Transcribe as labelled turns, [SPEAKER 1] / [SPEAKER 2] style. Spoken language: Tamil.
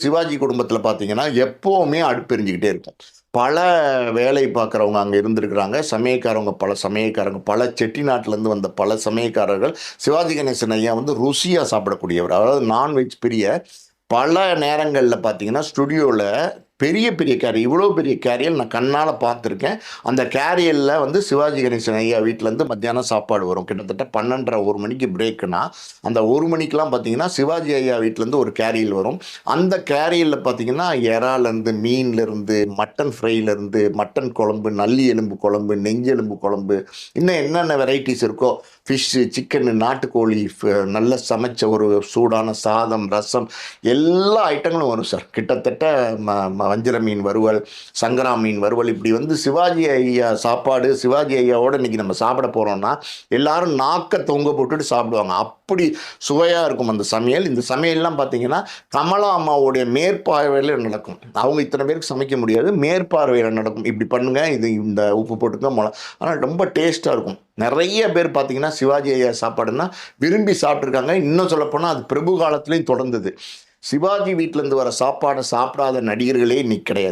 [SPEAKER 1] சிவாஜி குடும்பத்தில் பார்த்தீங்கன்னா எப்போவுமே அடுப்பு எரிஞ்சுக்கிட்டே இருக்கும். பல வேலை பார்க்குறவங்க அங்கே இருந்திருக்கிறாங்க. சமையல்காரவங்க பல சமையல்காரங்க, பல செட்டிநாட்டிலேருந்து வந்த பல சமையல்காரர்கள். சிவாஜி கணேசன் ஐயா வந்து ருசியாக சாப்பிடக்கூடியவர். அதாவது நான்வெஜ் பிரிய. பல நேரங்களில் பார்த்தீங்கன்னா ஸ்டுடியோவில் பெரிய பெரிய கேரியர், இவ்வளோ பெரிய கேரியர் நான் கண்ணால் பார்த்துருக்கேன். அந்த கேரியரில் வந்து சிவாஜி கணேசன் ஐயா வீட்டிலேருந்து மத்தியானம் சாப்பாடு வரும். கிட்டத்தட்ட 12:30 1 மணிக்கு பிரேக்குனா, அந்த 1 மணிக்கெலாம் பார்த்தீங்கன்னா சிவாஜி ஐயா வீட்டிலேருந்து ஒரு கேரியர் வரும். அந்த கேரியரில் பார்த்தீங்கன்னா இறாலேருந்து, மீன்லேருந்து, மட்டன் ஃப்ரைலேருந்து, மட்டன் குழம்பு, நல்லி எலும்பு குழம்பு, நெஞ்செலும்பு குழம்பு, இன்னும் என்னென்ன வெரைட்டிஸ் இருக்கோ, ஃபிஷ்ஷு, சிக்கனு, நாட்டுக்கோழி, நல்ல சமைச்ச ஒரு சூடான சாதம், ரசம், எல்லா ஐட்டங்களும் வரும் சார். கிட்டத்தட்ட வஞ்சிர மீன் வறுவல், சங்கரா மீன் வறுவல், இப்படி வந்து சிவாஜி ஐயா சாப்பாடு. சிவாஜி ஐயாவோட இன்னைக்கு நம்ம சாப்பிட போகிறோம்னா எல்லாரும் நாக்க தொங்க போட்டுட்டு சாப்பிடுவாங்க. அப்படி சுவையாக இருக்கும் அந்த சமையல். இந்த சமையல்லாம் பார்த்தீங்கன்னா கமலா அம்மாவுடைய மேற்பார்வையில் நடக்கும். அவங்க இத்தனை பேருக்கு சமைக்க முடியாது, மேற்பார்வையில் நடக்கும். இப்படி பண்ணுங்க, இது இந்த உப்பு போட்டுங்க, ஆனால் ரொம்ப டேஸ்ட்டாக இருக்கும். நிறைய பேர் பார்த்தீங்கன்னா சிவாஜி ஐயா சாப்பாடுன்னா விரும்பி சாப்பிட்ருக்காங்க. இன்னும் சொல்லப்போனால் அது பிரபு காலத்துலேயும் தொடர்ந்தது. சிவாஜி வீட்டிலேருந்து வர சாப்பாடை சாப்பிடாத நடிகர்களே இன்னைக்கு கிடையாது.